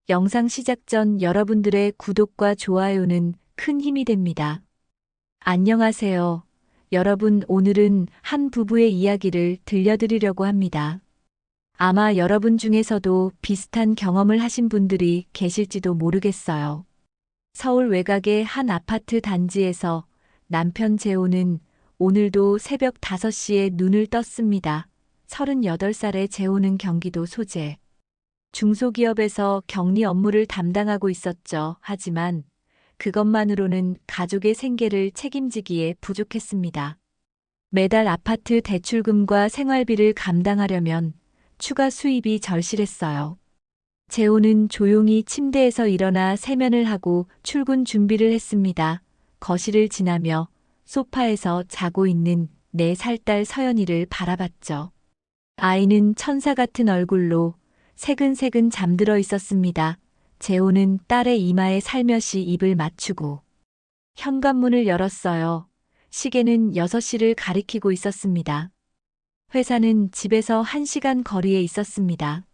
영상 시작 전 여러분들의 구독과 좋아요는 큰 힘이 됩니다. 안녕하세요. 여러분, 오늘은 한 부부의 이야기를 들려드리려고 합니다. 아마 여러분 중에서도 비슷한 경험을 하신 분들이 계실지도 모르겠어요. 서울 외곽의 한 아파트 단지에서 남편 재호는 오늘도 새벽 5시에 눈을 떴습니다. 38살의 재호는 경기도 소재. 중소기업에서 격리 업무를 담당하고 있었죠. 하지만 그것만으로는 가족의 생계를 책임지기에 부족했습니다. 매달 아파트 대출금과 생활비를 감당하려면 추가 수입이 절실했어요. 재호는 조용히 침대에서 일어나 세면을 하고 출근 준비를 했습니다. 거실을 지나며 소파에서 자고 있는 4살 딸 서연이를 바라봤죠. 아이는 천사 같은 얼굴로 새근새근 잠들어 있었습니다. 재호는 딸의 이마에 살며시 입을 맞추고 현관문을 열었어요. 시계는 6시를 가리키고 있었습니다. 회사는 집에서 1시간 거리에 있었습니다.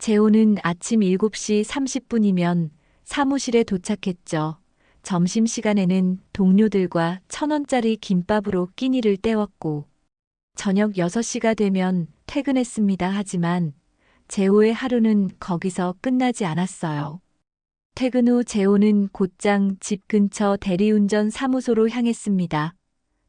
재호는 아침 7시 30분이면 사무실에 도착했죠. 점심시간에는 동료들과 1,000원짜리 김밥으로 끼니를 때웠고 저녁 6시가 되면 퇴근했습니다. 하지만 재호의 하루는 거기서 끝나지 않았어요. 퇴근 후 재호는 곧장 집 근처 대리운전 사무소로 향했습니다.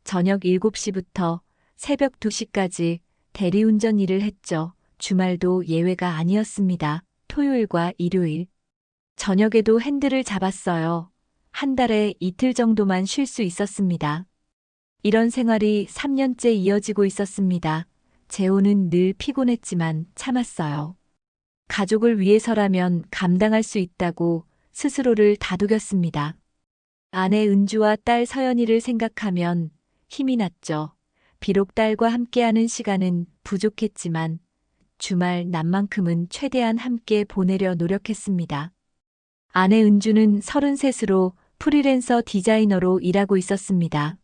저녁 7시부터 새벽 2시까지 대리운전 일을 했죠. 주말도 예외가 아니었습니다. 토요일과 일요일. 저녁에도 핸들을 잡았어요. 한 달에 이틀 정도만 쉴 수 있었습니다. 이런 생활이 3년째 이어지고 있었습니다. 재호는 늘 피곤했지만 참았어요. 가족을 위해서라면 감당할 수 있다고 스스로를 다독였습니다. 아내 은주와 딸 서연이를 생각하면 힘이 났죠. 비록 딸과 함께하는 시간은 부족했지만 주말 낮만큼은 최대한 함께 보내려 노력했습니다. 아내 은주는 33으로 프리랜서 디자이너로 일하고 있었습니다.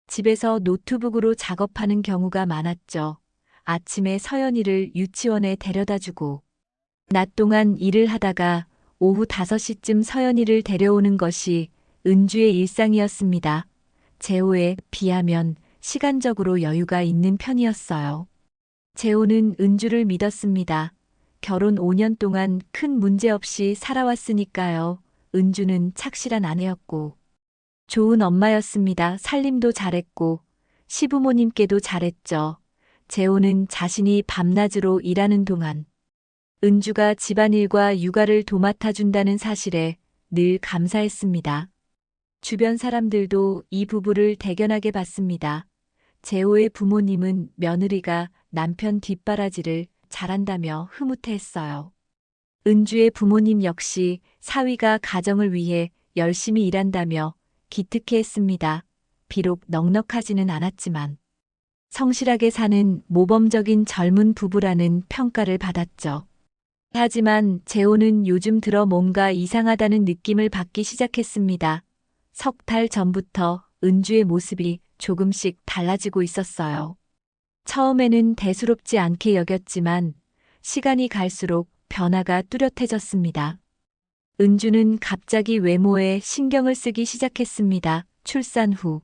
집에서 노트북으로 작업하는 경우가 많았죠. 아침에 서연이를 유치원에 데려다주고 낮 동안 일을 하다가 오후 5시쯤 서연이를 데려오는 것이 은주의 일상이었습니다. 재호에 비하면 시간적으로 여유가 있는 편이었어요. 재호는 은주를 믿었습니다. 결혼 5년 동안 큰 문제 없이 살아왔으니까요. 은주는 착실한 아내였고 좋은 엄마였습니다. 살림도 잘했고 시부모님께도 잘했죠. 재호는 자신이 밤낮으로 일하는 동안 은주가 집안일과 육아를 도맡아준다는 사실에 늘 감사했습니다. 주변 사람들도 이 부부를 대견하게 봤습니다. 재호의 부모님은 며느리가 남편 뒷바라지를 잘한다며 흐뭇해했어요. 은주의 부모님 역시 사위가 가정을 위해 열심히 일한다며 기특해했습니다. 비록 넉넉하지는 않았지만 성실하게 사는 모범적인 젊은 부부라는 평가를 받았죠. 하지만 재호는 요즘 들어 뭔가 이상하다는 느낌을 받기 시작했습니다. 석 달 전부터 은주의 모습이 조금씩 달라지고 있었어요. 처음에는 대수롭지 않게 여겼지만 시간이 갈수록 변화가 뚜렷해졌습니다. 은주는 갑자기 외모에 신경을 쓰기 시작했습니다. 출산 후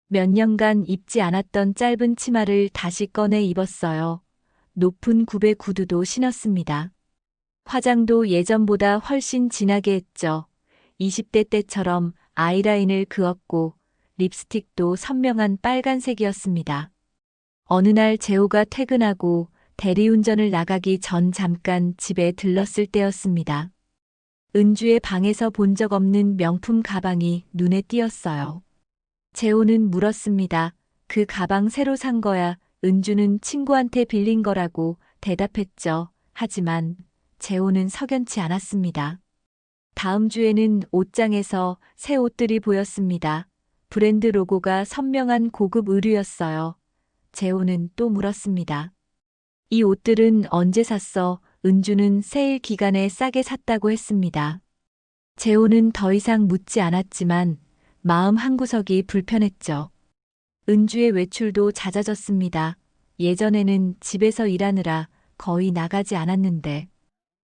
몇 년간 입지 않았던 짧은 치마를 다시 꺼내 입었어요. 높은 굽의 구두도 신었습니다. 화장도 예전보다 훨씬 진하게 했죠. 20대 때처럼 아이라인을 그었고 립스틱도 선명한 빨간색이었습니다. 어느 날 재호가 퇴근하고 대리운전을 나가기 전 잠깐 집에 들렀을 때였습니다. 은주의 방에서 본 적 없는 명품 가방이 눈에 띄었어요. 재호는 물었습니다. 그 가방 새로 산 거야? 은주는 친구한테 빌린 거라고 대답했죠. 하지만 재호는 석연치 않았습니다. 다음 주에는 옷장에서 새 옷들이 보였습니다. 브랜드 로고가 선명한 고급 의류였어요. 재호는 또 물었습니다. 이 옷들은 언제 샀어? 은주는 세일 기간에 싸게 샀다고 했습니다. 재호는 더 이상 묻지 않았지만 마음 한구석이 불편했죠. 은주의 외출도 잦아졌습니다. 예전에는 집에서 일하느라 거의 나가지 않았는데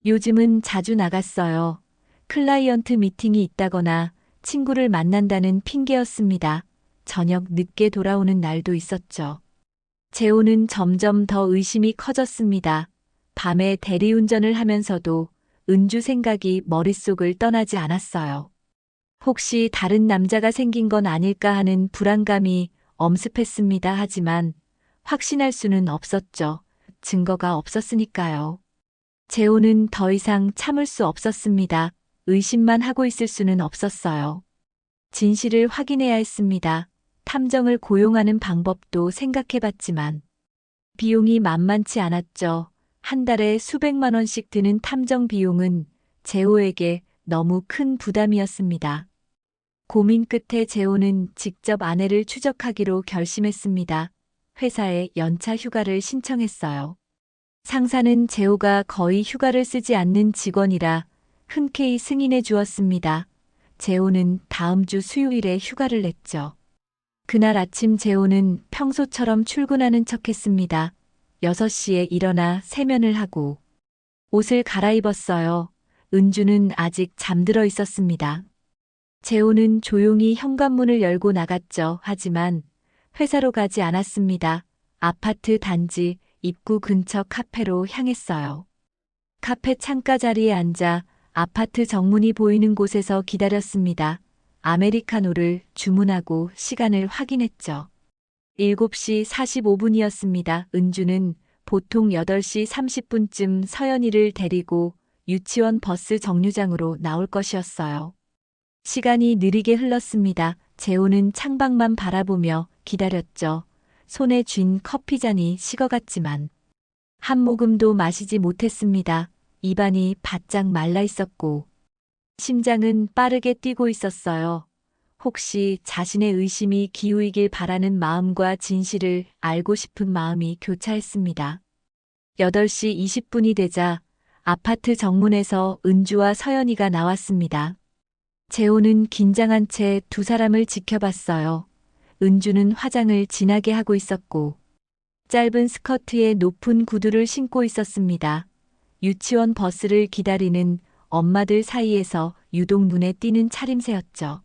요즘은 자주 나갔어요. 클라이언트 미팅이 있다거나 친구를 만난다는 핑계였습니다. 저녁 늦게 돌아오는 날도 있었죠. 재호는 점점 더 의심이 커졌습니다. 밤에 대리운전을 하면서도 은주 생각이 머릿속을 떠나지 않았어요. 혹시 다른 남자가 생긴 건 아닐까 하는 불안감이 엄습했습니다. 하지만 확신할 수는 없었죠. 증거가 없었으니까요. 재호는 더 이상 참을 수 없었습니다. 의심만 하고 있을 수는 없었어요. 진실을 확인해야 했습니다. 탐정을 고용하는 방법도 생각해봤지만 비용이 만만치 않았죠. 한 달에 수백만 원씩 드는 탐정 비용은 재호에게 너무 큰 부담이었습니다. 고민 끝에 재호는 직접 아내를 추적하기로 결심했습니다. 회사에 연차 휴가를 신청했어요. 상사는 재호가 거의 휴가를 쓰지 않는 직원이라 흔쾌히 승인해 주었습니다. 재호는 다음 주 수요일에 휴가를 냈죠. 그날 아침 재호는 평소처럼 출근하는 척했습니다. 6시에 일어나 세면을 하고 옷을 갈아입었어요. 은주는 아직 잠들어 있었습니다. 재호는 조용히 현관문을 열고 나갔죠. 하지만 회사로 가지 않았습니다. 아파트 단지 입구 근처 카페로 향했어요. 카페 창가 자리에 앉아 아파트 정문이 보이는 곳에서 기다렸습니다. 아메리카노를 주문하고 시간을 확인했죠. 7시 45분이었습니다. 은주는 보통 8시 30분쯤 서연이를 데리고 유치원 버스 정류장으로 나올 것이었어요. 시간이 느리게 흘렀습니다. 재호는 창밖만 바라보며 기다렸죠. 손에 쥔 커피잔이 식어갔지만 한 모금도 마시지 못했습니다. 입안이 바짝 말라 있었고 심장은 빠르게 뛰고 있었어요. 혹시 자신의 의심이 기우이길 바라는 마음과 진실을 알고 싶은 마음이 교차했습니다. 8시 20분이 되자 아파트 정문에서 은주와 서연이가 나왔습니다. 재호는 긴장한 채 두 사람을 지켜봤어요. 은주는 화장을 진하게 하고 있었고 짧은 스커트에 높은 구두를 신고 있었습니다. 유치원 버스를 기다리는 엄마들 사이에서 유독 눈에 띄는 차림새였죠.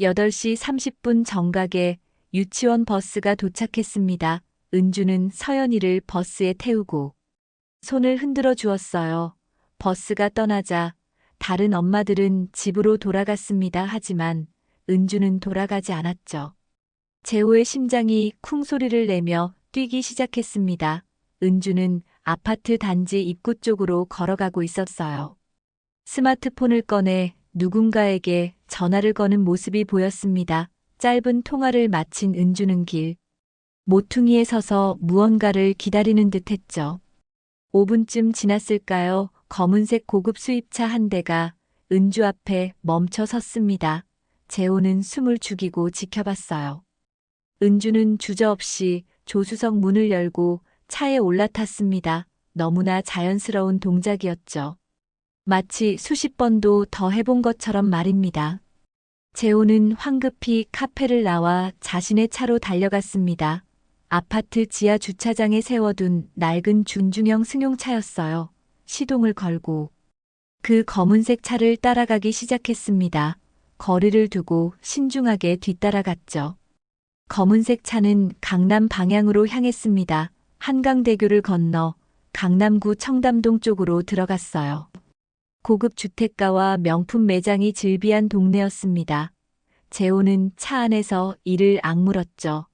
8시 30분 정각에 유치원 버스가 도착했습니다. 은주는 서연이를 버스에 태우고 손을 흔들어 주었어요. 버스가 떠나자 다른 엄마들은 집으로 돌아갔습니다. 하지만 은주는 돌아가지 않았죠. 재호의 심장이 쿵 소리를 내며 뛰기 시작했습니다. 은주는 아파트 단지 입구 쪽으로 걸어가고 있었어요. 스마트폰을 꺼내 누군가에게 전화를 거는 모습이 보였습니다. 짧은 통화를 마친 은주는 길 모퉁이에 서서 무언가를 기다리는 듯 했죠. 5분쯤 지났을까요? 검은색 고급 수입차 한 대가 은주 앞에 멈춰 섰습니다. 재호는 숨을 죽이고 지켜봤어요. 은주는 주저없이 조수석 문을 열고 차에 올라탔습니다. 너무나 자연스러운 동작이었죠. 마치 수십 번도 더 해본 것처럼 말입니다. 재호는 황급히 카페를 나와 자신의 차로 달려갔습니다. 아파트 지하 주차장에 세워둔 낡은 준중형 승용차였어요. 시동을 걸고 그 검은색 차를 따라가기 시작했습니다. 거리를 두고 신중하게 뒤따라갔죠. 검은색 차는 강남 방향으로 향했습니다. 한강대교를 건너 강남구 청담동 쪽으로 들어갔어요. 고급 주택가와 명품 매장이 즐비한 동네였습니다. 재호는 차 안에서 이를 악물었죠.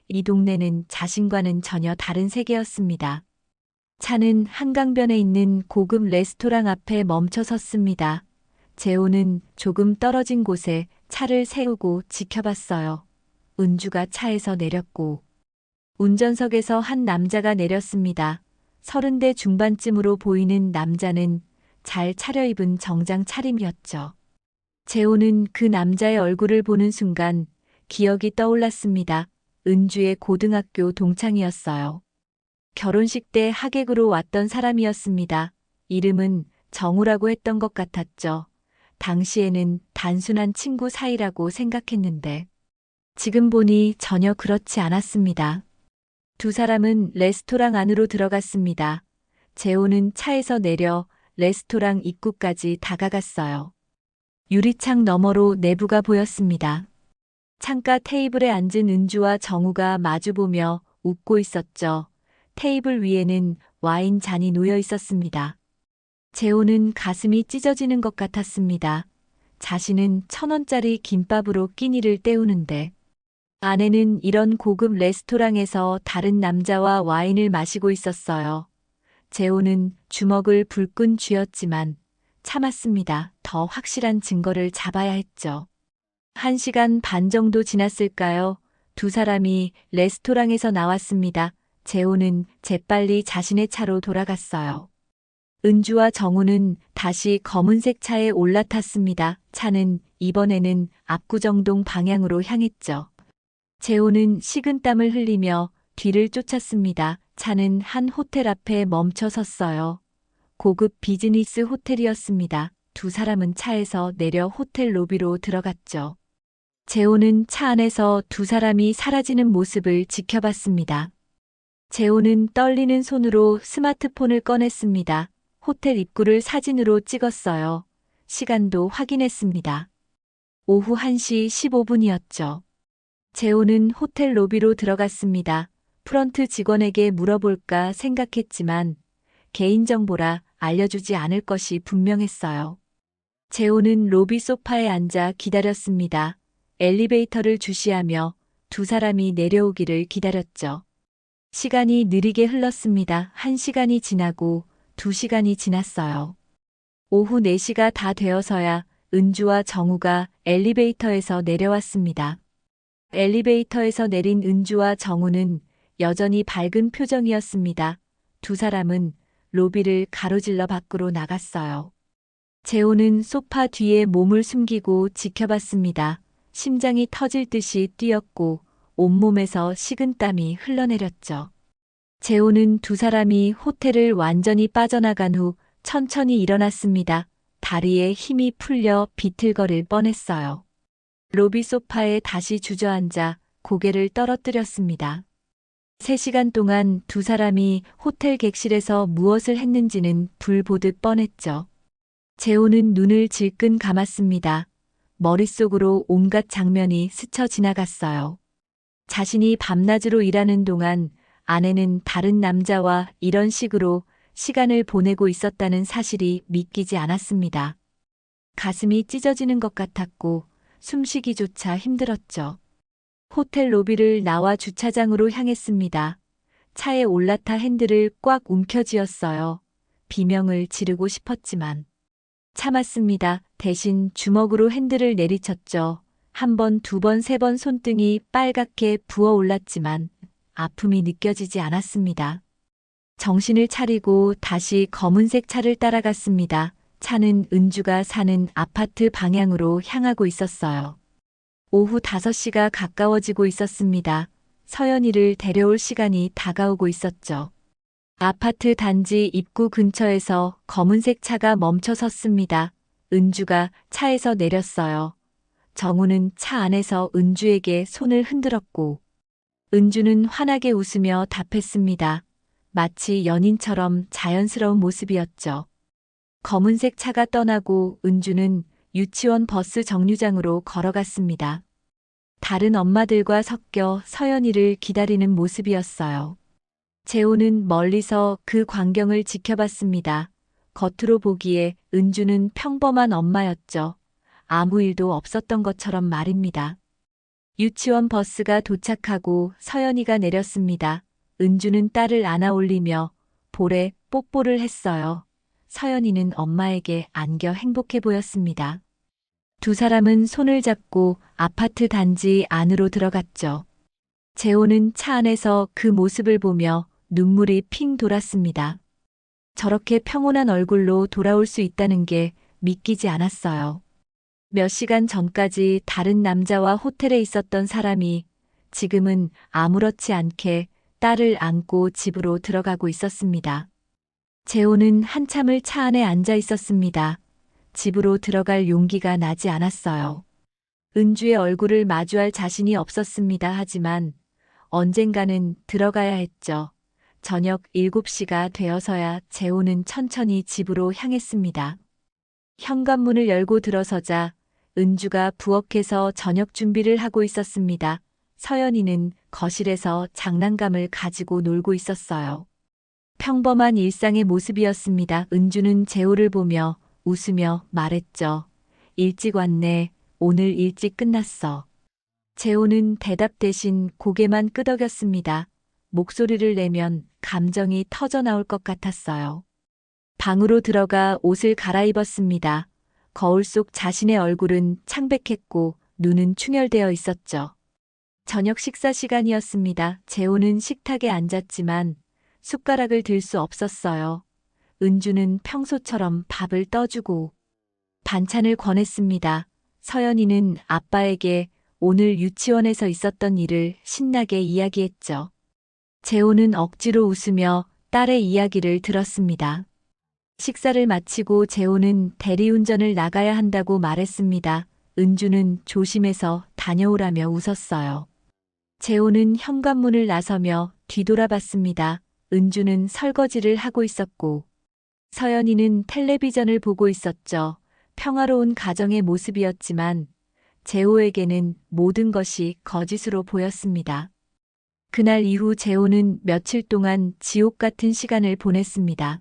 이 동네는 자신과는 전혀 다른 세계였습니다. 차는 한강변에 있는 고급 레스토랑 앞에 멈춰 섰습니다. 재호는 조금 떨어진 곳에 차를 세우고 지켜봤어요. 은주가 차에서 내렸고 운전석에서 한 남자가 내렸습니다. 30대 중반쯤으로 보이는 남자는 잘 차려입은 정장 차림이었죠. 재호는 그 남자의 얼굴을 보는 순간 기억이 떠올랐습니다. 은주의 고등학교 동창이었어요. 결혼식 때 하객으로 왔던 사람이었습니다. 이름은 정우라고 했던 것 같았죠. 당시에는 단순한 친구 사이라고 생각했는데 지금 보니 전혀 그렇지 않았습니다. 두 사람은 레스토랑 안으로 들어갔습니다. 재호는 차에서 내려 레스토랑 입구까지 다가갔어요. 유리창 너머로 내부가 보였습니다. 창가 테이블에 앉은 은주와 정우가 마주보며 웃고 있었죠. 테이블 위에는 와인 잔이 놓여 있었습니다. 재호는 가슴이 찢어지는 것 같았습니다. 자신은 1,000원짜리 김밥으로 끼니를 때우는데 아내는 이런 고급 레스토랑에서 다른 남자와 와인을 마시고 있었어요. 재호는 주먹을 불끈 쥐었지만 참았습니다. 더 확실한 증거를 잡아야 했죠. 1시간 반 정도 지났을까요? 두 사람이 레스토랑에서 나왔습니다. 재호는 재빨리 자신의 차로 돌아갔어요. 은주와 정우는 다시 검은색 차에 올라탔습니다. 차는 이번에는 압구정동 방향으로 향했죠. 재호는 식은땀을 흘리며 뒤를 쫓았습니다. 차는 한 호텔 앞에 멈춰 섰어요. 고급 비즈니스 호텔이었습니다. 두 사람은 차에서 내려 호텔 로비로 들어갔죠. 재호는 차 안에서 두 사람이 사라지는 모습을 지켜봤습니다. 재호는 떨리는 손으로 스마트폰을 꺼냈습니다. 호텔 입구를 사진으로 찍었어요. 시간도 확인했습니다. 오후 1시 15분이었죠. 재호는 호텔 로비로 들어갔습니다. 프런트 직원에게 물어볼까 생각했지만 개인정보라 알려주지 않을 것이 분명했어요. 재호는 로비 소파에 앉아 기다렸습니다. 엘리베이터를 주시하며 두 사람이 내려오기를 기다렸죠. 시간이 느리게 흘렀습니다. 1시간이 지나고 2시간이 지났어요. 오후 4시가 다 되어서야 은주와 정우가 엘리베이터에서 내려왔습니다. 엘리베이터에서 내린 은주와 정우는 여전히 밝은 표정이었습니다. 두 사람은 로비를 가로질러 밖으로 나갔어요. 재호는 소파 뒤에 몸을 숨기고 지켜봤습니다. 심장이 터질 듯이 뛰었고 온몸에서 식은땀이 흘러내렸죠. 재호는 두 사람이 호텔을 완전히 빠져나간 후 천천히 일어났습니다. 다리에 힘이 풀려 비틀거릴 뻔했어요. 로비 소파에 다시 주저앉아 고개를 떨어뜨렸습니다. 3시간 동안 두 사람이 호텔 객실에서 무엇을 했는지는 불보듯 뻔했죠. 재호는 눈을 질끈 감았습니다. 머릿속으로 온갖 장면이 스쳐 지나갔어요. 자신이 밤낮으로 일하는 동안 아내는 다른 남자와 이런 식으로 시간을 보내고 있었다는 사실이 믿기지 않았습니다. 가슴이 찢어지는 것 같았고 숨쉬기조차 힘들었죠. 호텔 로비를 나와 주차장으로 향했습니다. 차에 올라타 핸들을 꽉 움켜쥐었어요. 비명을 지르고 싶었지만 참았습니다. 대신 주먹으로 핸들을 내리쳤죠. 1번, 2번, 3번 손등이 빨갛게 부어올랐지만 아픔이 느껴지지 않았습니다. 정신을 차리고 다시 검은색 차를 따라갔습니다. 차는 은주가 사는 아파트 방향으로 향하고 있었어요. 오후 5시가 가까워지고 있었습니다. 서연이를 데려올 시간이 다가오고 있었죠. 아파트 단지 입구 근처에서 검은색 차가 멈춰 섰습니다. 은주가 차에서 내렸어요. 정우는 차 안에서 은주에게 손을 흔들었고 은주는 환하게 웃으며 답했습니다. 마치 연인처럼 자연스러운 모습이었죠. 검은색 차가 떠나고 은주는 유치원 버스 정류장으로 걸어갔습니다. 다른 엄마들과 섞여 서연이를 기다리는 모습이었어요. 재호는 멀리서 그 광경을 지켜봤습니다. 겉으로 보기에 은주는 평범한 엄마였죠. 아무 일도 없었던 것처럼 말입니다. 유치원 버스가 도착하고 서연이가 내렸습니다. 은주는 딸을 안아 올리며 볼에 뽀뽀를 했어요. 서연이는 엄마에게 안겨 행복해 보였습니다. 두 사람은 손을 잡고 아파트 단지 안으로 들어갔죠. 재호는 차 안에서 그 모습을 보며 눈물이 핑 돌았습니다. 저렇게 평온한 얼굴로 돌아올 수 있다는 게 믿기지 않았어요. 몇 시간 전까지 다른 남자와 호텔에 있었던 사람이 지금은 아무렇지 않게 딸을 안고 집으로 들어가고 있었습니다. 재호는 한참을 차 안에 앉아 있었습니다. 집으로 들어갈 용기가 나지 않았어요. 은주의 얼굴을 마주할 자신이 없었습니다. 하지만 언젠가는 들어가야 했죠. 저녁 7시가 되어서야 재호는 천천히 집으로 향했습니다. 현관문을 열고 들어서자 은주가 부엌에서 저녁 준비를 하고 있었습니다. 서연이는 거실에서 장난감을 가지고 놀고 있었어요. 평범한 일상의 모습이었습니다. 은주는 재호를 보며 웃으며 말했죠. 일찍 왔네. 오늘 일찍 끝났어. 재호는 대답 대신 고개만 끄덕였습니다. 목소리를 내면 감정이 터져 나올 것 같았어요. 방으로 들어가 옷을 갈아입었습니다. 거울 속 자신의 얼굴은 창백했고 눈은 충혈되어 있었죠. 저녁 식사 시간이었습니다. 재호는 식탁에 앉았지만 숟가락을 들 수 없었어요. 은주는 평소처럼 밥을 떠주고 반찬을 권했습니다. 서연이는 아빠에게 오늘 유치원에서 있었던 일을 신나게 이야기했죠. 재호는 억지로 웃으며 딸의 이야기를 들었습니다. 식사를 마치고 재호는 대리운전을 나가야 한다고 말했습니다. 은주는 조심해서 다녀오라며 웃었어요. 재호는 현관문을 나서며 뒤돌아봤습니다. 은주는 설거지를 하고 있었고 서연이는 텔레비전을 보고 있었죠. 평화로운 가정의 모습이었지만 재호에게는 모든 것이 거짓으로 보였습니다. 그날 이후 재호는 며칠 동안 지옥 같은 시간을 보냈습니다.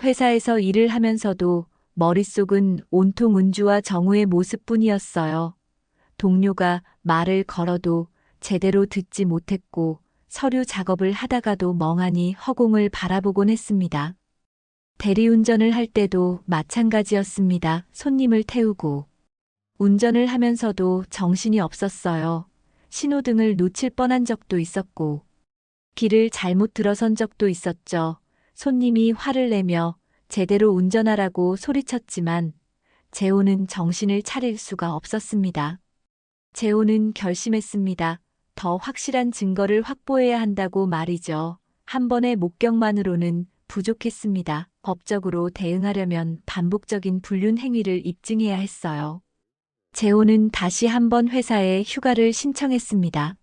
회사에서 일을 하면서도 머릿속은 온통 은주와 정우의 모습뿐이었어요. 동료가 말을 걸어도 제대로 듣지 못했고 서류 작업을 하다가도 멍하니 허공을 바라보곤 했습니다. 대리운전을 할 때도 마찬가지였습니다. 손님을 태우고 운전을 하면서도 정신이 없었어요. 신호등을 놓칠 뻔한 적도 있었고 길을 잘못 들어선 적도 있었죠. 손님이 화를 내며 제대로 운전하라고 소리쳤지만 재호는 정신을 차릴 수가 없었습니다. 재호는 결심했습니다. 더 확실한 증거를 확보해야 한다고 말이죠. 한 번의 목격만으로는 부족했습니다. 법적으로 대응하려면 반복적인 불륜 행위를 입증해야 했어요. 재호는 다시 한번 회사에 휴가를 신청했습니다.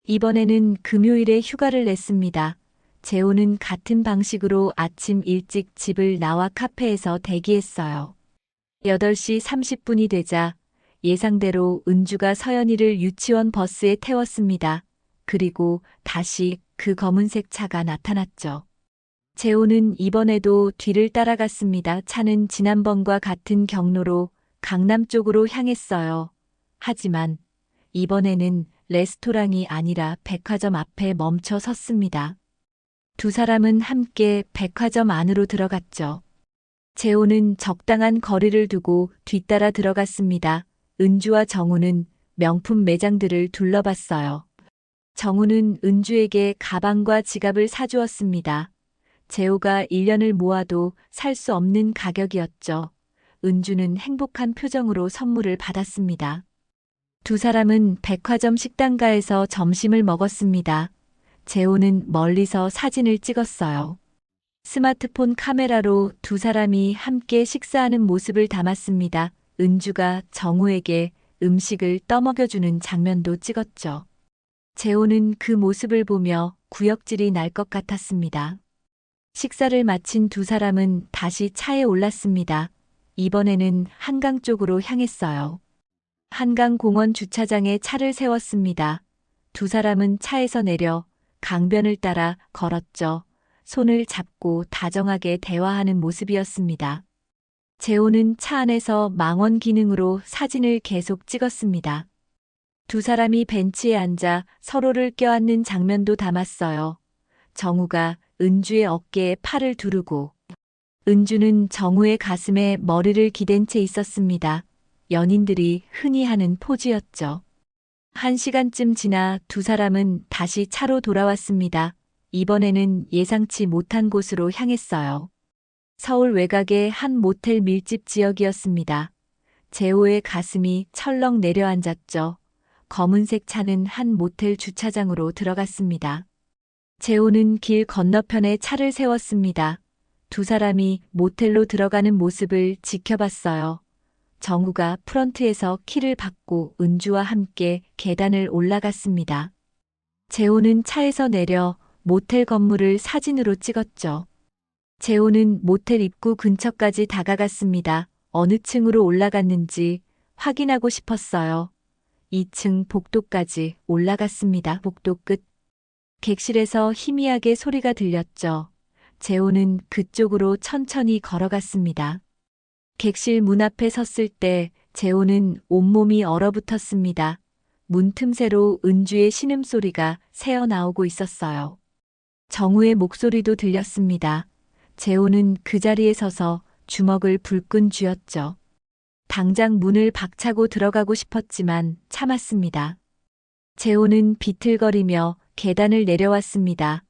이번에는 금요일에 휴가를 냈습니다. 재호는 같은 방식으로 아침 일찍 집을 나와 카페에서 대기했어요. 8시 30분이 되자 예상대로 은주가 서연이를 유치원 버스에 태웠습니다. 그리고 다시 그 검은색 차가 나타났죠. 재호는 이번에도 뒤를 따라갔습니다. 차는 지난번과 같은 경로로 강남 쪽으로 향했어요. 하지만 이번에는 레스토랑이 아니라 백화점 앞에 멈춰 섰습니다. 두 사람은 함께 백화점 안으로 들어갔죠. 재호는 적당한 거리를 두고 뒤따라 들어갔습니다. 은주와 정우는 명품 매장들을 둘러봤어요. 정우는 은주에게 가방과 지갑을 사주었습니다. 재호가 1년을 모아도 살 수 없는 가격이었죠. 은주는 행복한 표정으로 선물을 받았습니다. 두 사람은 백화점 식당가에서 점심을 먹었습니다. 재호는 멀리서 사진을 찍었어요. 스마트폰 카메라로 두 사람이 함께 식사하는 모습을 담았습니다. 은주가 정우에게 음식을 떠먹여주는 장면도 찍었죠. 재호는 그 모습을 보며 구역질이 날 것 같았습니다. 식사를 마친 두 사람은 다시 차에 올랐습니다. 이번에는 한강 쪽으로 향했어요. 한강공원 주차장에 차를 세웠습니다. 두 사람은 차에서 내려 강변을 따라 걸었죠. 손을 잡고 다정하게 대화하는 모습이었습니다. 재호는 차 안에서 망원 기능으로 사진을 계속 찍었습니다. 두 사람이 벤치에 앉아 서로를 껴안는 장면도 담았어요. 정우가 은주의 어깨에 팔을 두르고 은주는 정우의 가슴에 머리를 기댄 채 있었습니다. 연인들이 흔히 하는 포즈였죠. 1시간쯤 지나 두 사람은 다시 차로 돌아왔습니다. 이번에는 예상치 못한 곳으로 향했어요. 서울 외곽의 한 모텔 밀집 지역이었습니다. 재호의 가슴이 철렁 내려앉았죠. 검은색 차는 한 모텔 주차장으로 들어갔습니다. 재호는 길 건너편에 차를 세웠습니다. 두 사람이 모텔로 들어가는 모습을 지켜봤어요. 정우가 프런트에서 키를 받고 은주와 함께 계단을 올라갔습니다. 재호는 차에서 내려 모텔 건물을 사진으로 찍었죠. 재호는 모텔 입구 근처까지 다가갔습니다. 어느 층으로 올라갔는지 확인하고 싶었어요. 2층 복도까지 올라갔습니다. 복도 끝. 객실에서 희미하게 소리가 들렸죠. 재호는 그쪽으로 천천히 걸어갔습니다. 객실 문 앞에 섰을 때 재호는 온몸이 얼어붙었습니다. 문 틈새로 은주의 신음소리가 새어나오고 있었어요. 정우의 목소리도 들렸습니다. 재호는 그 자리에 서서 주먹을 불끈 쥐었죠. 당장 문을 박차고 들어가고 싶었지만 참았습니다. 재호는 비틀거리며 계단을 내려왔습니다.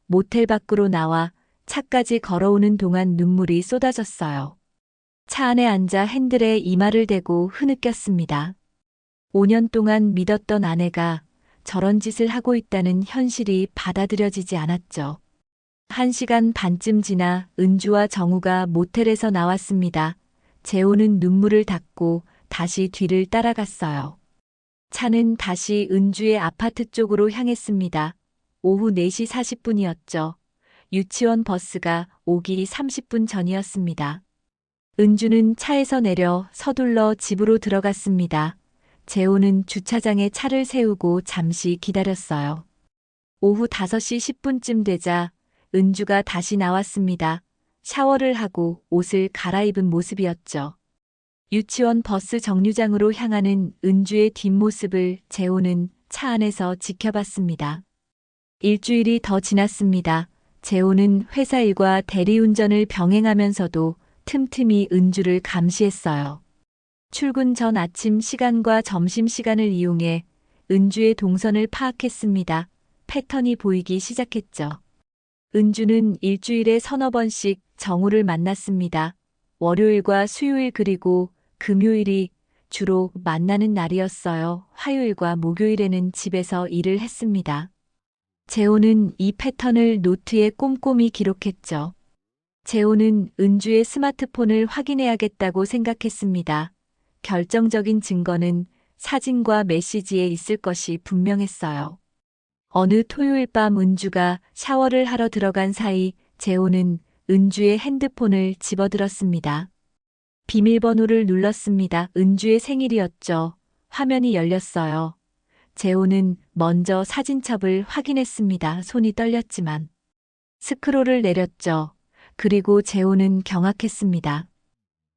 모텔 밖으로 나와 차까지 걸어오는 동안 눈물이 쏟아졌어요. 차 안에 앉아 핸들에 이마를 대고 흐느꼈습니다. 5년 동안 믿었던 아내가 저런 짓을 하고 있다는 현실이 받아들여지지 않았죠. 1시간 반쯤 지나 은주와 정우가 모텔에서 나왔습니다. 재호는 눈물을 닦고 다시 뒤를 따라갔어요. 차는 다시 은주의 아파트 쪽으로 향했습니다. 오후 4시 40분이었죠. 유치원 버스가 오기 30분 전이었습니다. 은주는 차에서 내려 서둘러 집으로 들어갔습니다. 재호는 주차장에 차를 세우고 잠시 기다렸어요. 오후 5시 10분쯤 되자 은주가 다시 나왔습니다. 샤워를 하고 옷을 갈아입은 모습이었죠. 유치원 버스 정류장으로 향하는 은주의 뒷모습을 재호는 차 안에서 지켜봤습니다. 일주일이 더 지났습니다. 재호는 회사 일과 대리운전을 병행하면서도 틈틈이 은주를 감시했어요. 출근 전 아침 시간과 점심 시간을 이용해 은주의 동선을 파악했습니다. 패턴이 보이기 시작했죠. 은주는 일주일에 서너 번씩 정우를 만났습니다. 월요일과 수요일 그리고 금요일이 주로 만나는 날이었어요. 화요일과 목요일에는 집에서 일을 했습니다. 재호는 이 패턴을 노트에 꼼꼼히 기록했죠. 재호는 은주의 스마트폰을 확인해야겠다고 생각했습니다. 결정적인 증거는 사진과 메시지에 있을 것이 분명했어요. 어느 토요일 밤 은주가 샤워를 하러 들어간 사이 재호는 은주의 핸드폰을 집어들었습니다. 비밀번호를 눌렀습니다. 은주의 생일이었죠. 화면이 열렸어요. 재호는 먼저 사진첩을 확인했습니다. 손이 떨렸지만. 스크롤을 내렸죠. 그리고 재호는 경악했습니다.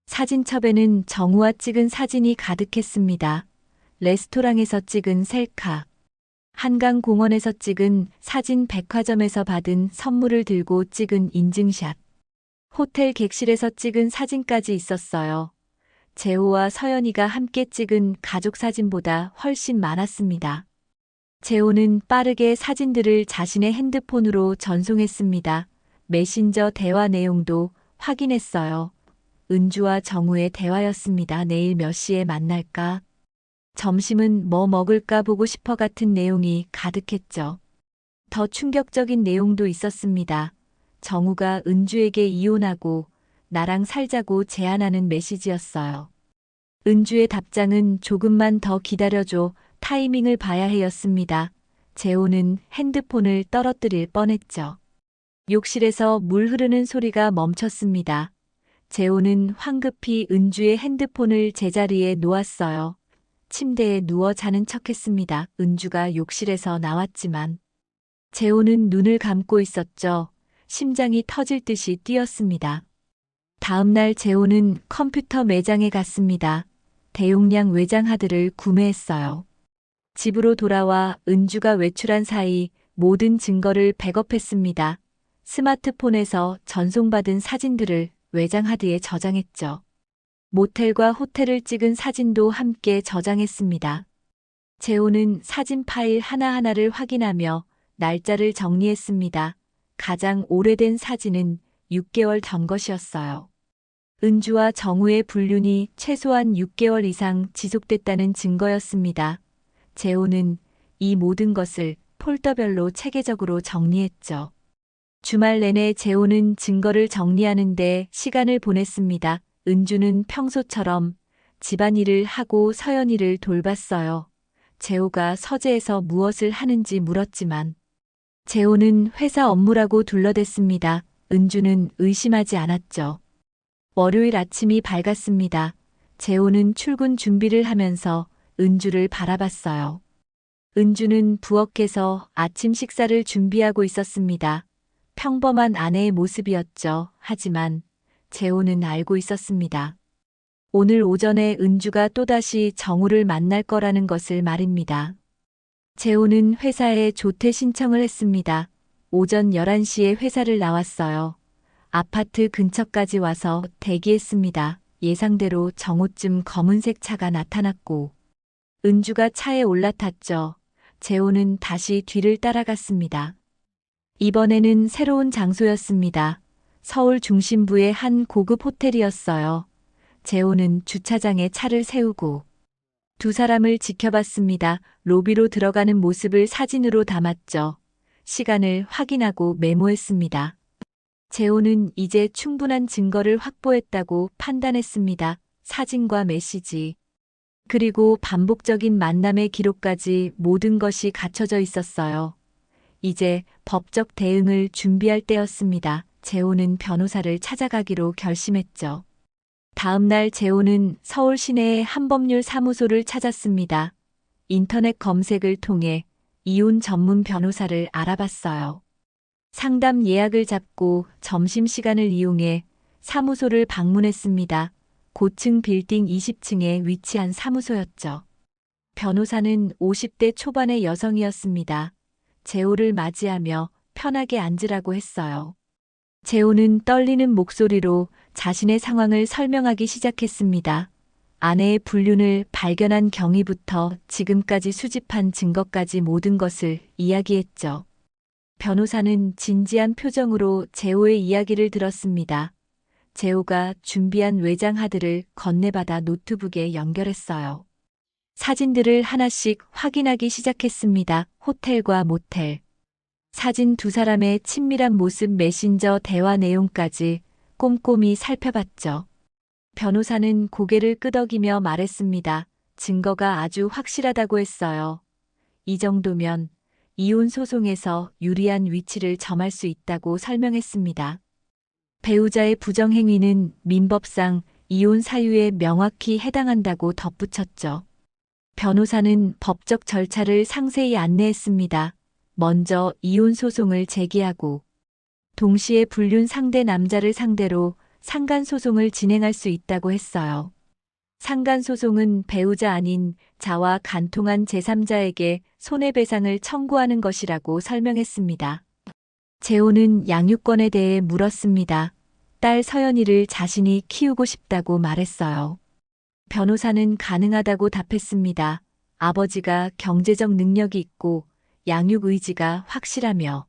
사진첩에는 정우와 찍은 사진이 가득했습니다. 레스토랑에서 찍은 셀카, 한강공원에서 찍은 사진, 백화점에서 받은 선물을 들고 찍은 인증샷, 호텔 객실에서 찍은 사진까지 있었어요. 재호와 서연이가 함께 찍은 가족 사진보다 훨씬 많았습니다. 재호는 빠르게 사진들을 자신의 핸드폰으로 전송했습니다. 메신저 대화 내용도 확인했어요. 은주와 정우의 대화였습니다. 내일 몇 시에 만날까? 점심은 뭐 먹을까 보고 싶어 같은 내용이 가득했죠. 더 충격적인 내용도 있었습니다. 정우가 은주에게 이혼하고 나랑 살자고 제안하는 메시지였어요. 은주의 답장은 조금만 더 기다려줘, 타이밍을 봐야 해였습니다. 재호는 핸드폰을 떨어뜨릴 뻔했죠. 욕실에서 물 흐르는 소리가 멈췄습니다. 재호는 황급히 은주의 핸드폰을 제자리에 놓았어요. 침대에 누워 자는 척했습니다. 은주가 욕실에서 나왔지만 재호는 눈을 감고 있었죠. 심장이 터질 듯이 뛰었습니다. 다음 날 재호는 컴퓨터 매장에 갔습니다. 대용량 외장 하드를 구매했어요. 집으로 돌아와 은주가 외출한 사이 모든 증거를 백업했습니다. 스마트폰에서 전송받은 사진들을 외장 하드에 저장했죠. 모텔과 호텔을 찍은 사진도 함께 저장했습니다. 재호는 사진 파일 하나하나를 확인하며 날짜를 정리했습니다. 가장 오래된 사진은 6개월 전 것이었어요. 은주와 정우의 불륜이 최소한 6개월 이상 지속됐다는 증거였습니다. 재호는 이 모든 것을 폴더별로 체계적으로 정리했죠. 주말 내내 재호는 증거를 정리하는데 시간을 보냈습니다. 은주는 평소처럼 집안일을 하고 서연이를 돌봤어요. 재호가 서재에서 무엇을 하는지 물었지만 재호는 회사 업무라고 둘러댔습니다. 은주는 의심하지 않았죠. 월요일 아침이 밝았습니다. 재호는 출근 준비를 하면서 은주를 바라봤어요. 은주는 부엌에서 아침 식사를 준비하고 있었습니다. 평범한 아내의 모습이었죠. 하지만 재호는 알고 있었습니다. 오늘 오전에 은주가 또다시 정우를 만날 거라는 것을 말입니다. 재호는 회사에 조퇴 신청을 했습니다. 오전 11시에 회사를 나왔어요. 아파트 근처까지 와서 대기했습니다. 예상대로 정오쯤 검은색 차가 나타났고 은주가 차에 올라탔죠. 재호는 다시 뒤를 따라갔습니다. 이번에는 새로운 장소였습니다. 서울 중심부의 한 고급 호텔이었어요. 재호는 주차장에 차를 세우고 두 사람을 지켜봤습니다. 로비로 들어가는 모습을 사진으로 담았죠. 시간을 확인하고 메모했습니다. 재호는 이제 충분한 증거를 확보했다고 판단했습니다. 사진과 메시지, 그리고 반복적인 만남의 기록까지 모든 것이 갖춰져 있었어요. 이제 법적 대응을 준비할 때였습니다. 재호는 변호사를 찾아가기로 결심했죠. 다음 날 재호는 서울 시내의 한법률 사무소를 찾았습니다. 인터넷 검색을 통해 이혼 전문 변호사를 알아봤어요. 상담 예약을 잡고 점심시간을 이용해 사무소를 방문했습니다. 고층 빌딩 20층에 위치한 사무소였죠. 변호사는 50대 초반의 여성이었습니다. 재호를 맞이하며 편하게 앉으라고 했어요. 재호는 떨리는 목소리로 자신의 상황을 설명하기 시작했습니다. 아내의 불륜을 발견한 경위부터 지금까지 수집한 증거까지 모든 것을 이야기했죠. 변호사는 진지한 표정으로 재호의 이야기를 들었습니다. 재호가 준비한 외장 하드를 건네받아 노트북에 연결했어요. 사진들을 하나씩 확인하기 시작했습니다. 호텔과 모텔, 사진 두 사람의 친밀한 모습, 메신저 대화 내용까지 꼼꼼히 살펴봤죠. 변호사는 고개를 끄덕이며 말했습니다. 증거가 아주 확실하다고 했어요. 이 정도면 이혼 소송에서 유리한 위치를 점할 수 있다고 설명했습니다. 배우자의 부정행위는 민법상 이혼 사유에 명확히 해당한다고 덧붙였죠. 변호사는 법적 절차를 상세히 안내했습니다. 먼저 이혼 소송을 제기하고 동시에 불륜 상대 남자를 상대로 상간소송을 진행할 수 있다고 했어요. 상간소송은 배우자 아닌 자와 간통한 제3자에게 손해배상을 청구하는 것이라고 설명했습니다. 재호는 양육권에 대해 물었습니다. 딸 서연이를 자신이 키우고 싶다고 말했어요. 변호사는 가능하다고 답했습니다. 아버지가 경제적 능력이 있고 양육 의지가 확실하며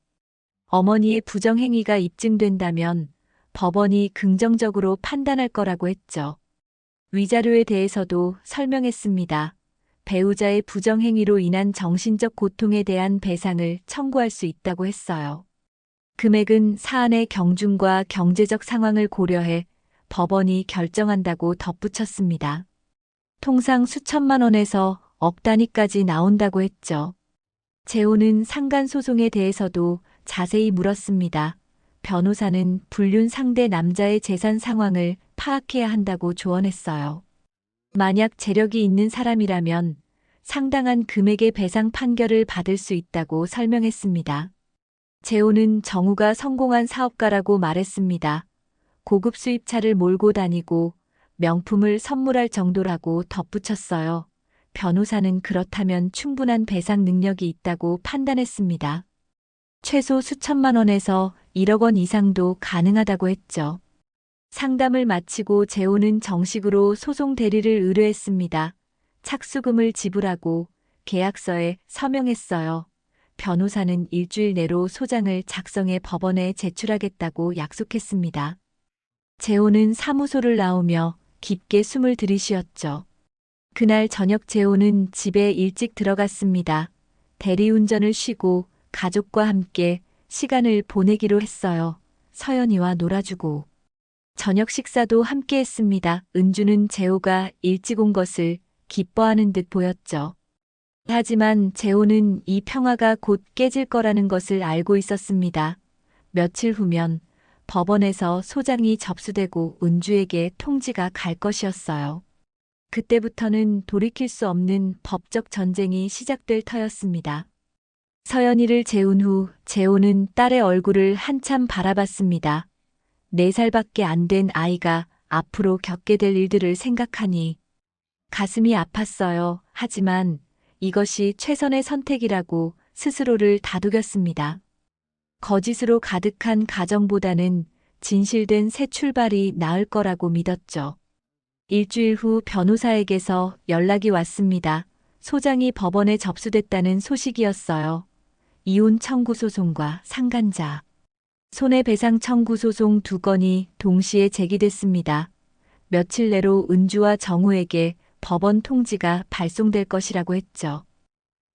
어머니의 부정행위가 입증된다면 법원이 긍정적으로 판단할 거라고 했죠. 위자료에 대해서도 설명했습니다. 배우자의 부정행위로 인한 정신적 고통에 대한 배상을 청구할 수 있다고 했어요. 금액은 사안의 경중과 경제적 상황을 고려해 법원이 결정한다고 덧붙였습니다. 통상 수천만 원에서 억 단위까지 나온다고 했죠. 재호는 상간소송에 대해서도 자세히 물었습니다. 변호사는 불륜 상대 남자의 재산 상황을 파악해야 한다고 조언했어요. 만약 재력이 있는 사람이라면 상당한 금액의 배상 판결을 받을 수 있다고 설명했습니다. 재호는 정우가 성공한 사업가라고 말했습니다. 고급 수입차를 몰고 다니고 명품을 선물할 정도라고 덧붙였어요. 변호사는 그렇다면 충분한 배상 능력이 있다고 판단했습니다. 최소 수천만 원에서 1억 원 이상도 가능하다고 했죠. 상담을 마치고 재호는 정식으로 소송 대리를 의뢰했습니다. 착수금을 지불하고 계약서에 서명했어요. 변호사는 일주일 내로 소장을 작성해 법원에 제출하겠다고 약속했습니다. 재호는 사무소를 나오며 깊게 숨을 들이쉬었죠. 그날 저녁 재호는 집에 일찍 들어갔습니다. 대리운전을 쉬고 가족과 함께 시간을 보내기로 했어요. 서연이와 놀아주고 저녁 식사도 함께 했습니다. 은주는 재호가 일찍 온 것을 기뻐하는 듯 보였죠. 하지만 재호는 이 평화가 곧 깨질 거라는 것을 알고 있었습니다. 며칠 후면 법원에서 소장이 접수되고 은주에게 통지가 갈 것이었어요. 그때부터는 돌이킬 수 없는 법적 전쟁이 시작될 터였습니다. 서연이를 재운 후 재호는 딸의 얼굴을 한참 바라봤습니다. 4살밖에 안 된 아이가 앞으로 겪게 될 일들을 생각하니 가슴이 아팠어요. 하지만 이것이 최선의 선택이라고 스스로를 다독였습니다. 거짓으로 가득한 가정보다는 진실된 새 출발이 나을 거라고 믿었죠. 일주일 후 변호사에게서 연락이 왔습니다. 소장이 법원에 접수됐다는 소식이었어요. 이혼 청구 소송과 상간자, 손해배상 청구 소송 2건이 동시에 제기됐습니다. 며칠 내로 은주와 정우에게 법원 통지가 발송될 것이라고 했죠.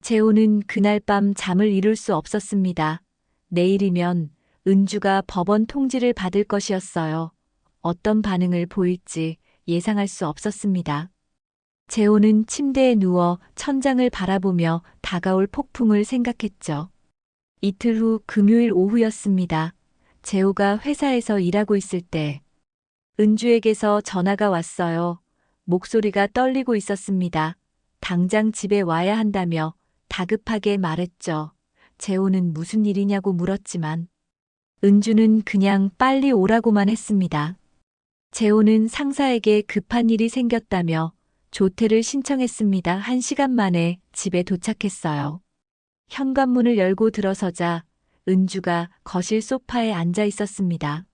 재호는 그날 밤 잠을 이룰 수 없었습니다. 내일이면 은주가 법원 통지를 받을 것이었어요. 어떤 반응을 보일지 예상할 수 없었습니다. 재호는 침대에 누워 천장을 바라보며 다가올 폭풍을 생각했죠. 이틀 후 금요일 오후였습니다. 재호가 회사에서 일하고 있을 때 은주에게서 전화가 왔어요. 목소리가 떨리고 있었습니다. 당장 집에 와야 한다며 다급하게 말했죠. 재호는 무슨 일이냐고 물었지만 은주는 그냥 빨리 오라고만 했습니다. 재호는 상사에게 급한 일이 생겼다며 조퇴를 신청했습니다. 1시간 만에 집에 도착했어요. 현관문을 열고 들어서자 은주가 거실 소파에 앉아 있었습니다.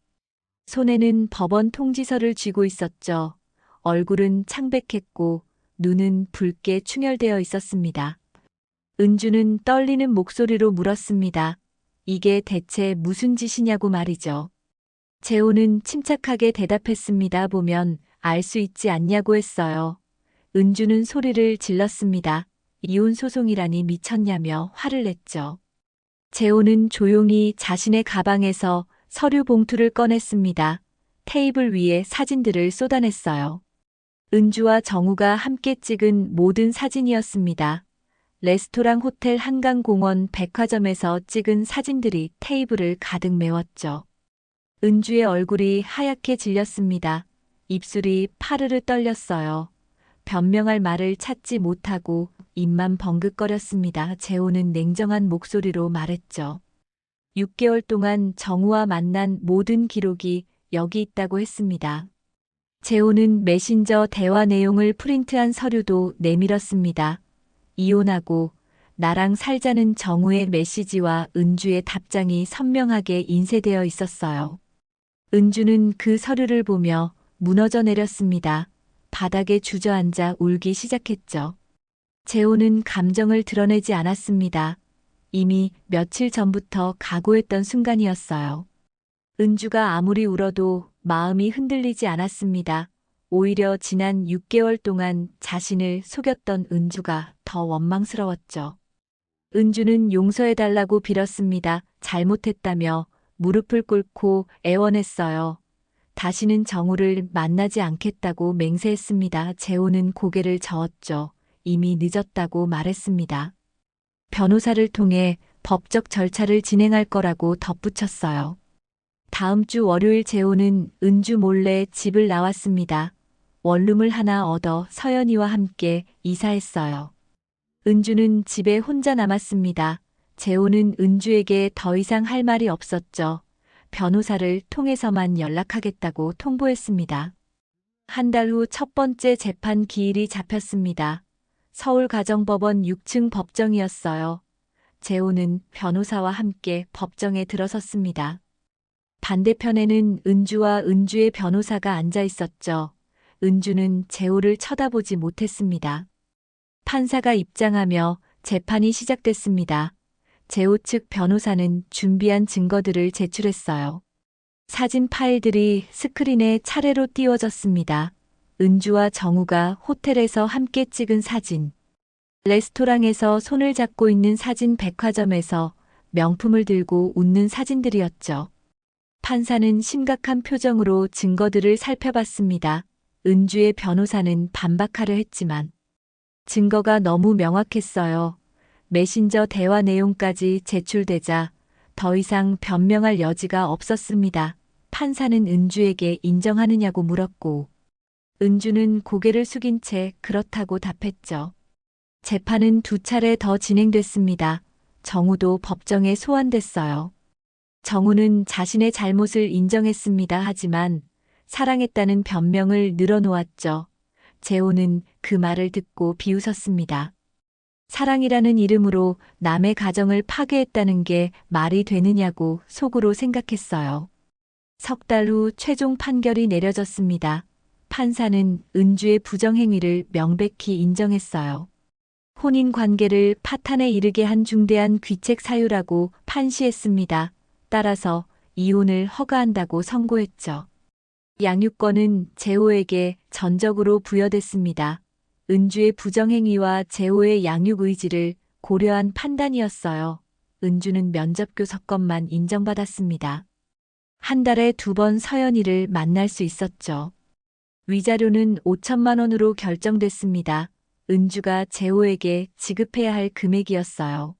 손에는 법원 통지서를 쥐고 있었죠. 얼굴은 창백했고 눈은 붉게 충혈되어 있었습니다. 은주는 떨리는 목소리로 물었습니다. 이게 대체 무슨 짓이냐고 말이죠. 재호는 침착하게 대답했습니다. 보면 알 수 있지 않냐고 했어요. 은주는 소리를 질렀습니다. 이혼 소송이라니 미쳤냐며 화를 냈죠. 재호는 조용히 자신의 가방에서 서류 봉투를 꺼냈습니다. 테이블 위에 사진들을 쏟아냈어요. 은주와 정우가 함께 찍은 모든 사진이었습니다. 레스토랑, 호텔, 한강공원, 백화점에서 찍은 사진들이 테이블을 가득 메웠죠. 은주의 얼굴이 하얗게 질렸습니다. 입술이 파르르 떨렸어요. 변명할 말을 찾지 못하고 입만 벙긋거렸습니다. 재호는 냉정한 목소리로 말했죠. 6개월 동안 정우와 만난 모든 기록이 여기 있다고 했습니다. 재호는 메신저 대화 내용을 프린트한 서류도 내밀었습니다. 이혼하고 나랑 살자는 정우의 메시지와 은주의 답장이 선명하게 인쇄되어 있었어요. 은주는 그 서류를 보며 무너져 내렸습니다. 바닥에 주저앉아 울기 시작했죠. 재호는 감정을 드러내지 않았습니다. 이미 며칠 전부터 각오했던 순간이었어요. 은주가 아무리 울어도 마음이 흔들리지 않았습니다. 오히려 지난 6개월 동안 자신을 속였던 은주가 더 원망스러웠죠. 은주는 용서해달라고 빌었습니다. 잘못했다며 무릎을 꿇고 애원했어요. 다시는 정우를 만나지 않겠다고 맹세했습니다. 재호는 고개를 저었죠. 이미 늦었다고 말했습니다. 변호사를 통해 법적 절차를 진행할 거라고 덧붙였어요. 다음 주 월요일 재호는 은주 몰래 집을 나왔습니다. 원룸을 하나 얻어 서연이와 함께 이사했어요. 은주는 집에 혼자 남았습니다. 재호는 은주에게 더 이상 할 말이 없었죠. 변호사를 통해서만 연락하겠다고 통보했습니다. 한 달 후 첫 번째 재판 기일이 잡혔습니다. 서울가정법원 6층 법정이었어요. 재호는 변호사와 함께 법정에 들어섰습니다. 반대편에는 은주와 은주의 변호사가 앉아 있었죠. 은주는 재호를 쳐다보지 못했습니다. 판사가 입장하며 재판이 시작됐습니다. 재호 측 변호사는 준비한 증거들을 제출했어요. 사진 파일들이 스크린에 차례로 띄워졌습니다. 은주와 정우가 호텔에서 함께 찍은 사진, 레스토랑에서 손을 잡고 있는 사진, 백화점에서 명품을 들고 웃는 사진들이었죠. 판사는 심각한 표정으로 증거들을 살펴봤습니다. 은주의 변호사는 반박하려 했지만 증거가 너무 명확했어요. 메신저 대화 내용까지 제출되자 더 이상 변명할 여지가 없었습니다. 판사는 은주에게 인정하느냐고 물었고 은주는 고개를 숙인 채 그렇다고 답했죠. 재판은 2차례 더 진행됐습니다. 정우도 법정에 소환됐어요. 정우는 자신의 잘못을 인정했습니다. 하지만 사랑했다는 변명을 늘어놓았죠. 재호는 그 말을 듣고 비웃었습니다. 사랑이라는 이름으로 남의 가정을 파괴했다는 게 말이 되느냐고 속으로 생각했어요. 석 달 후 최종 판결이 내려졌습니다. 판사는 은주의 부정행위를 명백히 인정했어요. 혼인 관계를 파탄에 이르게 한 중대한 귀책 사유라고 판시했습니다. 따라서 이혼을 허가한다고 선고했죠. 양육권은 재호에게 전적으로 부여됐습니다. 은주의 부정행위와 재호의 양육 의지를 고려한 판단이었어요. 은주는 면접교 석권만 인정받았습니다. 한 달에 2번 서연이를 만날 수 있었죠. 위자료는 5천만 원으로 결정됐습니다. 은주가 재호에게 지급해야 할 금액이었어요.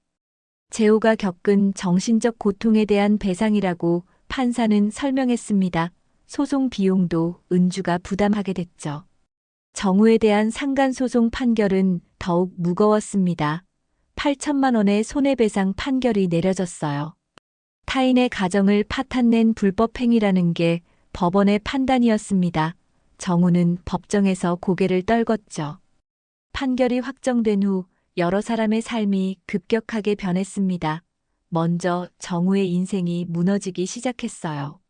재호가 겪은 정신적 고통에 대한 배상이라고 판사는 설명했습니다. 소송 비용도 은주가 부담하게 됐죠. 정우에 대한 상간소송 판결은 더욱 무거웠습니다. 8천만 원의 손해배상 판결이 내려졌어요. 타인의 가정을 파탄낸 불법행위라는 게 법원의 판단이었습니다. 정우는 법정에서 고개를 떨궜죠. 판결이 확정된 후 여러 사람의 삶이 급격하게 변했습니다. 먼저 정우의 인생이 무너지기 시작했어요.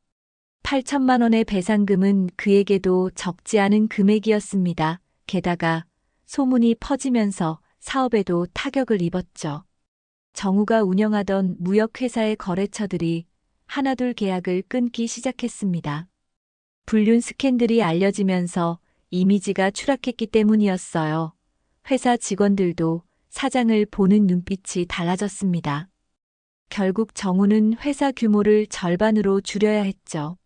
8천만 원의 배상금은 그에게도 적지 않은 금액이었습니다. 게다가 소문이 퍼지면서 사업에도 타격을 입었죠. 정우가 운영하던 무역회사의 거래처들이 하나둘 계약을 끊기 시작했습니다. 불륜 스캔들이 알려지면서 이미지가 추락했기 때문이었어요. 회사 직원들도 사장을 보는 눈빛이 달라졌습니다. 결국 정우는 회사 규모를 절반으로 줄여야 했죠.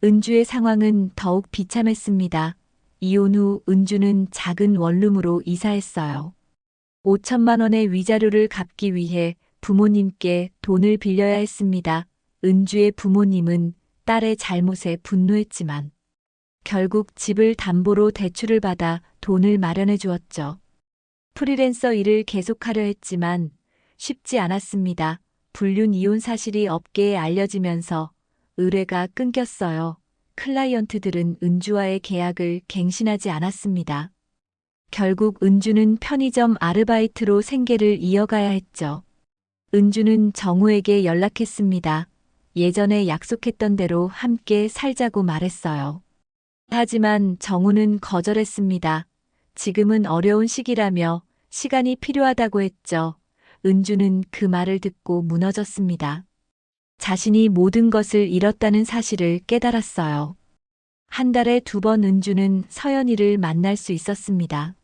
은주의 상황은 더욱 비참했습니다. 이혼 후 은주는 작은 원룸으로 이사했어요. 5천만 원의 위자료를 갚기 위해 부모님께 돈을 빌려야 했습니다. 은주의 부모님은 딸의 잘못에 분노했지만 결국 집을 담보로 대출을 받아 돈을 마련해 주었죠. 프리랜서 일을 계속하려 했지만 쉽지 않았습니다. 불륜 이혼 사실이 업계에 알려지면서 의뢰가 끊겼어요. 클라이언트들은 은주와의 계약을 갱신하지 않았습니다. 결국 은주는 편의점 아르바이트로 생계를 이어가야 했죠. 은주는 정우에게 연락했습니다. 예전에 약속했던 대로 함께 살자고 말했어요. 하지만 정우는 거절했습니다. 지금은 어려운 시기라며 시간이 필요하다고 했죠. 은주는 그 말을 듣고 무너졌습니다. 자신이 모든 것을 잃었다는 사실을 깨달았어요. 한 달에 2번 은주는 서연이를 만날 수 있었습니다.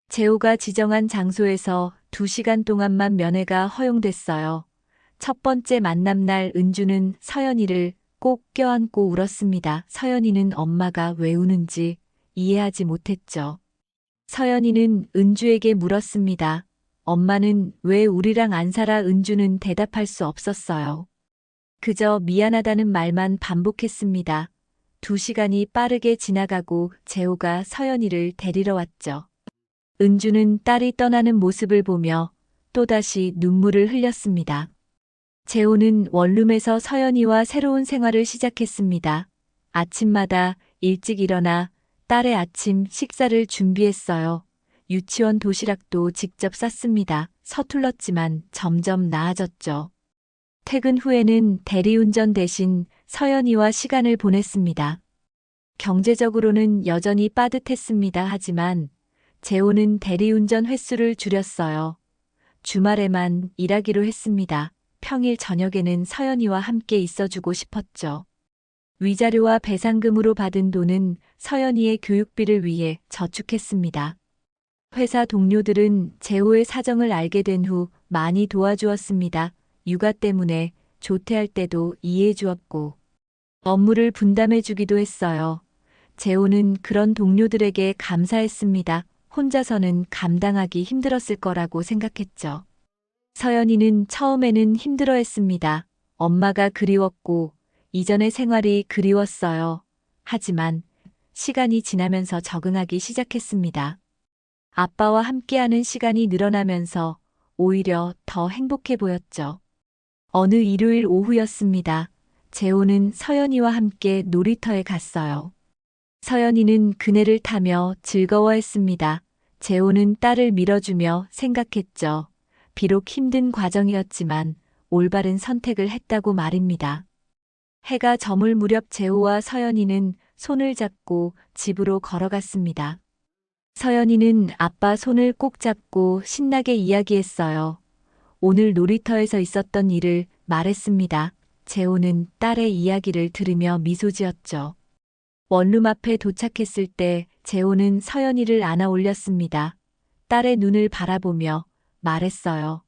재호가 지정한 장소에서 2시간 동안만 면회가 허용됐어요. 첫 번째 만남 날 은주는 서연이를 꼭 껴안고 울었습니다. 서연이는 엄마가 왜 우는지 이해하지 못했죠. 서연이는 은주에게 물었습니다. 엄마는 왜 우리랑 안 살아? 은주는 대답할 수 없었어요. 그저 미안하다는 말만 반복했습니다. 2시간이 빠르게 지나가고 재호가 서연이를 데리러 왔죠. 은주는 딸이 떠나는 모습을 보며 또다시 눈물을 흘렸습니다. 재호는 원룸에서 서연이와 새로운 생활을 시작했습니다. 아침마다 일찍 일어나 딸의 아침 식사를 준비했어요. 유치원 도시락도 직접 쌌습니다. 서툴렀지만 점점 나아졌죠. 퇴근 후에는 대리운전 대신 서연이와 시간을 보냈습니다. 경제적으로는 여전히 빠듯했습니다. 하지만 재호는 대리운전 횟수를 줄였어요. 주말에만 일하기로 했습니다. 평일 저녁에는 서연이와 함께 있어주고 싶었죠. 위자료와 배상금으로 받은 돈은 서연이의 교육비를 위해 저축했습니다. 회사 동료들은 재호의 사정을 알게 된 후 많이 도와주었습니다. 육아 때문에 조퇴할 때도 이해해 주었고 업무를 분담해 주기도 했어요. 재호는 그런 동료들에게 감사했습니다. 혼자서는 감당하기 힘들었을 거라고 생각했죠. 서연이는 처음에는 힘들어했습니다. 엄마가 그리웠고 이전의 생활이 그리웠어요. 하지만 시간이 지나면서 적응하기 시작했습니다. 아빠와 함께하는 시간이 늘어나면서 오히려 더 행복해 보였죠. 어느 일요일 오후였습니다. 재호는 서연이와 함께 놀이터에 갔어요. 서연이는 그네를 타며 즐거워했습니다. 재호는 딸을 밀어주며 생각했죠. 비록 힘든 과정이었지만 올바른 선택을 했다고 말입니다. 해가 저물 무렵 재호와 서연이는 손을 잡고 집으로 걸어갔습니다. 서연이는 아빠 손을 꼭 잡고 신나게 이야기했어요. 오늘 놀이터에서 있었던 일을 말했습니다. 재호는 딸의 이야기를 들으며 미소 지었죠. 원룸 앞에 도착했을 때 재호는 서연이를 안아 올렸습니다. 딸의 눈을 바라보며 말했어요.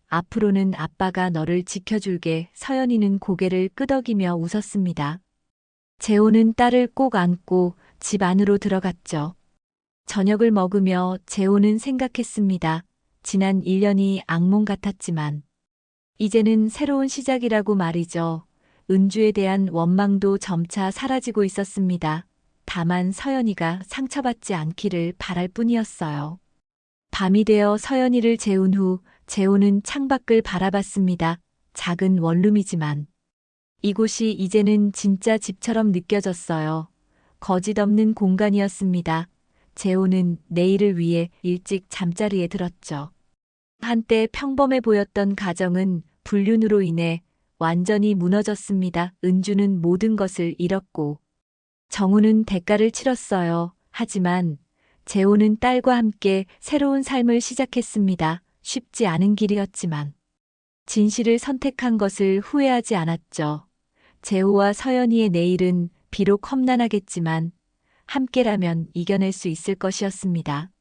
앞으로는 아빠가 너를 지켜줄게. 서연이는 고개를 끄덕이며 웃었습니다. 재호는 딸을 꼭 안고 집 안으로 들어갔죠. 저녁을 먹으며 재호는 생각했습니다. 지난 1년이 악몽 같았지만 이제는 새로운 시작이라고 말이죠. 은주에 대한 원망도 점차 사라지고 있었습니다. 다만 서연이가 상처받지 않기를 바랄 뿐이었어요. 밤이 되어 서연이를 재운 후 재호는 창밖을 바라봤습니다. 작은 원룸이지만 이곳이 이제는 진짜 집처럼 느껴졌어요. 거짓 없는 공간이었습니다. 재호는 내일을 위해 일찍 잠자리에 들었죠. 한때 평범해 보였던 가정은 불륜으로 인해 완전히 무너졌습니다. 은주는 모든 것을 잃었고 정우는 대가를 치렀어요. 하지만 재호는 딸과 함께 새로운 삶을 시작했습니다. 쉽지 않은 길이었지만 진실을 선택한 것을 후회하지 않았죠. 재호와 서연이의 내일은 비록 험난하겠지만 함께라면 이겨낼 수 있을 것이었습니다.